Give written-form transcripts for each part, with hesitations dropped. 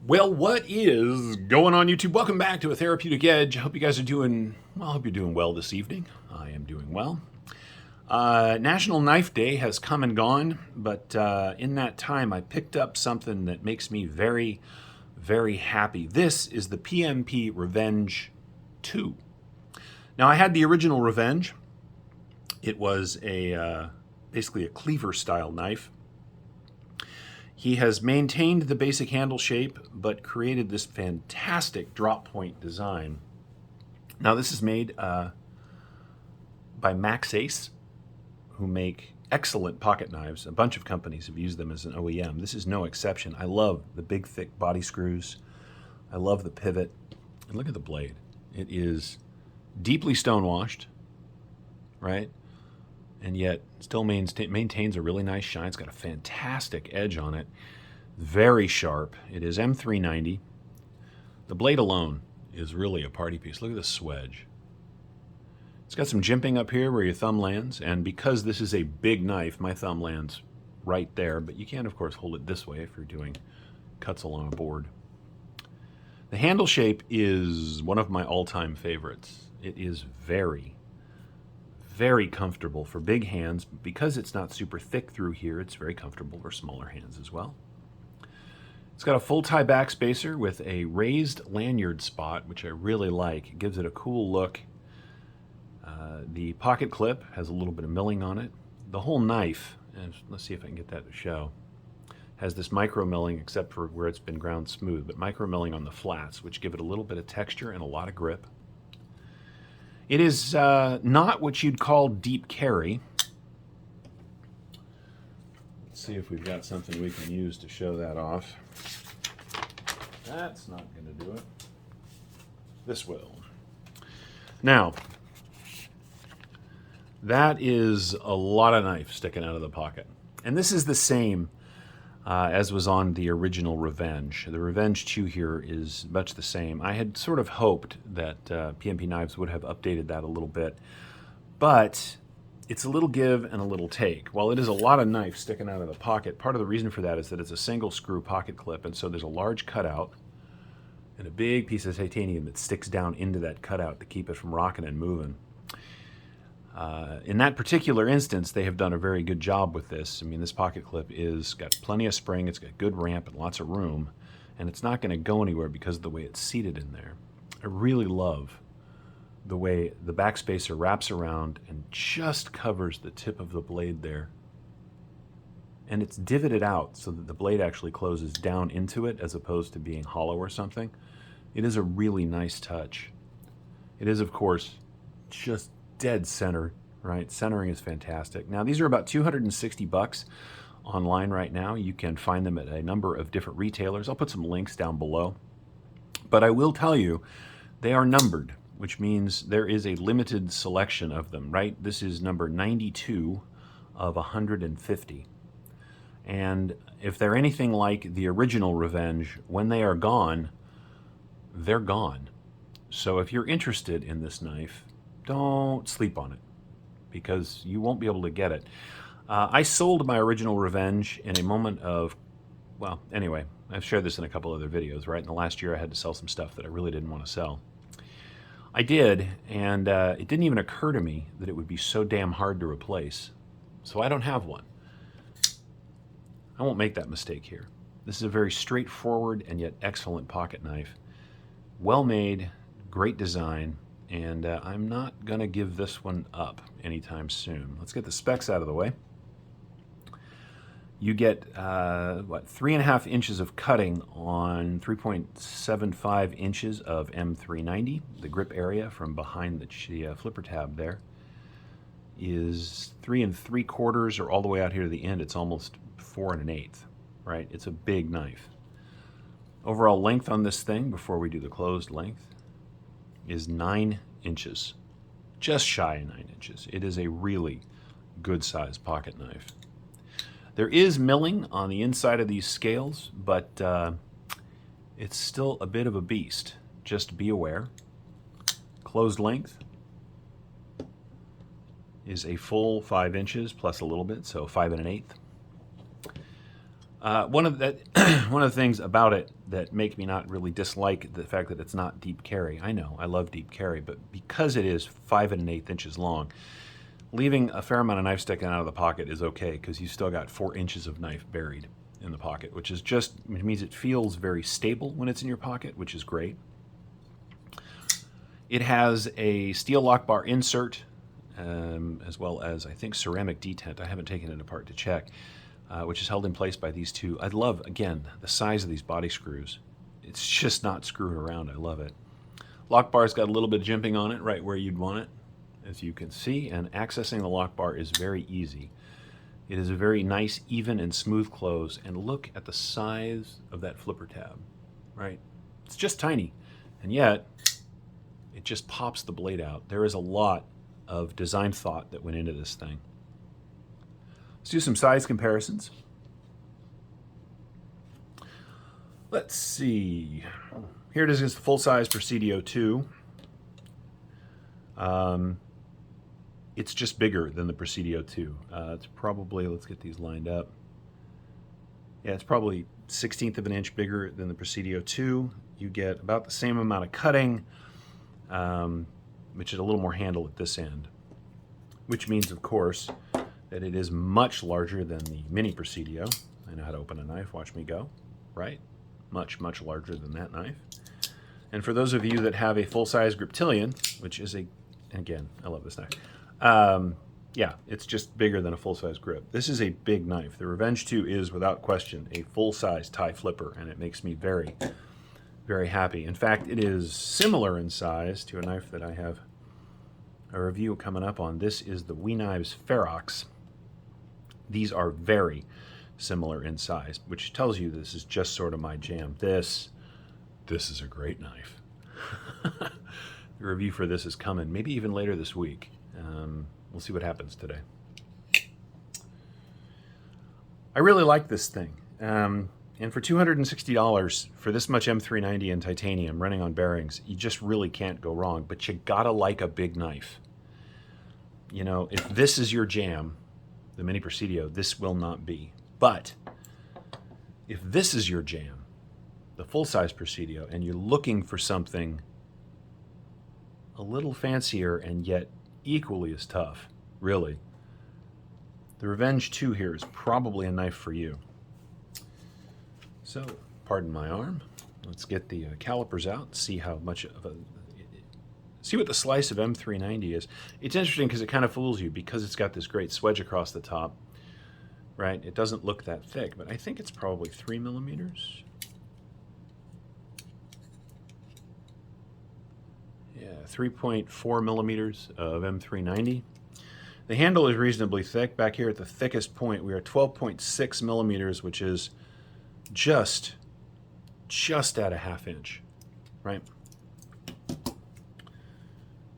Well, what is going on, YouTube? Welcome back to A Therapeutic Edge. I hope you guys are doing well. I hope you're doing well this evening. I am doing well. National Knife Day has come and gone, but in that time, I picked up something that makes me very, very happy. This is the PMP Revenge II. Now, I had the original Revenge. It was basically a cleaver-style knife. He has maintained the basic handle shape, but created this fantastic drop point design. Now, this is made by Max Ace, who make excellent pocket knives. A bunch of companies have used them as an OEM. This is no exception. I love the big, thick body screws. I love the pivot. And look at the blade. It is deeply stone-washed, right? And yet still maintains a really nice shine. It's got a fantastic edge on it. Very sharp. It is M390. The blade alone is really a party piece. Look at the swedge. It's got some jimping up here where your thumb lands, and because this is a big knife, my thumb lands right there, but you can, of course, hold it this way if you're doing cuts along a board. The handle shape is one of my all-time favorites. It is very comfortable for big hands. Because it's not super thick through here, it's very comfortable for smaller hands as well. It's got a full tie back spacer with a raised lanyard spot, which I really like. It gives it a cool look. The pocket clip has a little bit of milling on it. The whole knife, and let's see if I can get that to show, has this micro milling, except for where it's been ground smooth, but micro milling on the flats, which give it a little bit of texture and a lot of grip. It is not what you'd call deep carry. Let's see if we've got something we can use to show that off. That's not going to do it. This will. Now, that is a lot of knife sticking out of the pocket. And this is the same as was on the original Revenge. The Revenge II here is much the same. I had sort of hoped that PMP Knives would have updated that a little bit, but it's a little give and a little take. While it is a lot of knife sticking out of the pocket, part of the reason for that is that it's a single screw pocket clip, and so there's a large cutout and a big piece of titanium that sticks down into that cutout to keep it from rocking and moving. In that particular instance, they have done a very good job with this. I mean, this pocket clip is got plenty of spring, it's got good ramp and lots of room, and it's not going to go anywhere because of the way it's seated in there. I really love the way the back spacer wraps around and just covers the tip of the blade there. And it's divoted out so that the blade actually closes down into it as opposed to being hollow or something. It is a really nice touch. It is, of course, just dead center, right? Centering is fantastic. Now, these are about $260 online right now. You can find them at a number of different retailers. I'll put some links down below. But I will tell you, they are numbered, which means there is a limited selection of them, right? This is number 92 of 150. And if they're anything like the original Revenge, when they are gone, they're gone. So if you're interested in this knife, don't sleep on it, because you won't be able to get it. I sold my original Revenge in a moment of, well, anyway, I've shared this in a couple other videos, right? In the last year I had to sell some stuff that I really didn't want to sell. I did, and it didn't even occur to me that it would be so damn hard to replace. So I don't have one. I won't make that mistake here. This is a very straightforward and yet excellent pocket knife. Well made, great design. And I'm not going to give this one up anytime soon. Let's get the specs out of the way. You get, 3.5 inches of cutting on 3.75 inches of M390. The grip area from behind the flipper tab there is 3 3/4, or all the way out here to the end, it's almost 4 1/8, right? It's a big knife. Overall length on this thing, before we do the closed length, is 9 inches, just shy of 9 inches. It is a really good sized pocket knife. There is milling on the inside of these scales, but it's still a bit of a beast. Just be aware. Closed length is a full 5 inches plus a little bit, so 5 1/8. One of the one of the things about it that make me not really dislike the fact that it's not deep carry. I know I love deep carry, but because it is 5 1/8 inches long, leaving a fair amount of knife sticking out of the pocket is okay because you still got 4 inches of knife buried in the pocket, which is just it means it feels very stable when it's in your pocket, which is great. It has a steel lock bar insert, as well as I think ceramic detent. I haven't taken it apart to check. Which is held in place by these two. I love, again, the size of these body screws. It's just not screwing around. I love it. Lock bar's got a little bit of jimping on it right where you'd want it, as you can see, and accessing the lock bar is very easy. It is a very nice, even, and smooth close, and look at the size of that flipper tab, right? It's just tiny, and yet it just pops the blade out. There is a lot of design thought that went into this thing. Let's do some size comparisons. Let's see. Here it is against the full-size Presidio 2. It's just bigger than the Presidio 2. It's probably, let's get these lined up. Yeah, it's probably 1/16 of an inch bigger than the Presidio 2. You get about the same amount of cutting, which is a little more handle at this end. Which means, of course, that it is much larger than the Mini Presidio. I know how to open a knife, watch me go, right? Much, much larger than that knife. And for those of you that have a full-size Griptilian, which is a, again, I love this knife. Yeah, it's just bigger than a full-size grip. This is a big knife. The Revenge II is, without question, a full-size tie flipper, and it makes me very, very happy. In fact, it is similar in size to a knife that I have a review coming up on. This is the We Knives Ferox. These are very similar in size, which tells you this is just sort of my jam. This is a great knife. The review for this is coming, maybe even later this week. We'll see what happens today. I really like this thing. And for $260 for this much M390 in titanium running on bearings, you just really can't go wrong, but you gotta like a big knife. You know, if this is your jam, the Mini Presidio, this will not be. But if this is your jam, the full-size Presidio, and you're looking for something a little fancier and yet equally as tough, really, the Revenge II here is probably a knife for you. So, pardon my arm. Let's get the calipers out and see how much of a... See what the slice of M390 is. It's interesting because it kind of fools you because it's got this great swedge across the top, right? It doesn't look that thick, but I think it's probably 3 millimeters. Yeah, 3.4 millimeters of M390. The handle is reasonably thick. Back here at the thickest point, we are 12.6 millimeters, which is just at a ½ inch, right?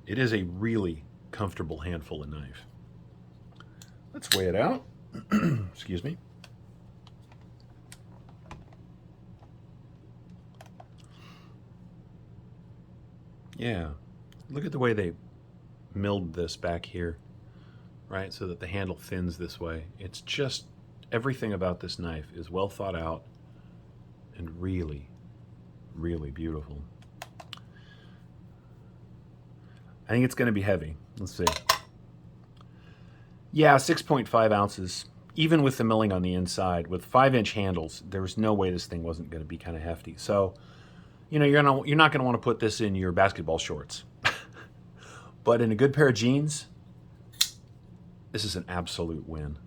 It is a really comfortable handful of knife. Let's weigh it out. Excuse me. Yeah, look at the way they milled this back here, right? So that the handle thins this way. It's just, everything about this knife is well thought out and really, really beautiful. I think it's going to be heavy. Let's see. Yeah, 6.5 ounces. Even with the milling on the inside, with 5-inch handles, there was no way this thing wasn't going to be kind of hefty. So, you know, you're not going to want to put this in your basketball shorts. But in a good pair of jeans, this is an absolute win.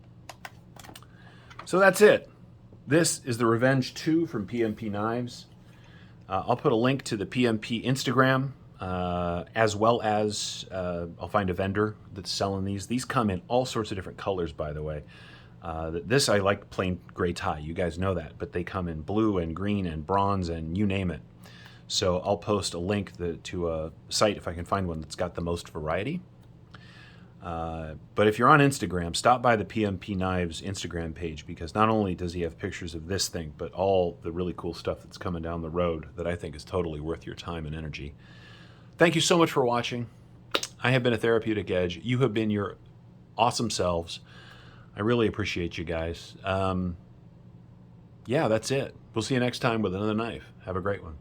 So that's it. This is the Revenge II from PMP Knives. I'll put a link to the PMP Instagram, as well as I'll find a vendor that's selling these. These come in all sorts of different colors, by the way. This I like plain gray tie, you guys know that, but they come in blue and green and bronze and you name it. So I'll post a link to a site if I can find one that's got the most variety. But if you're on Instagram, stop by the PMP Knives Instagram page, because not only does he have pictures of this thing, but all the really cool stuff that's coming down the road that I think is totally worth your time and energy. Thank you so much for watching. I have been a Therapeutic Edge. You have been your awesome selves. I really appreciate you guys. yeah, that's it. We'll see you next time with another knife. Have a great one.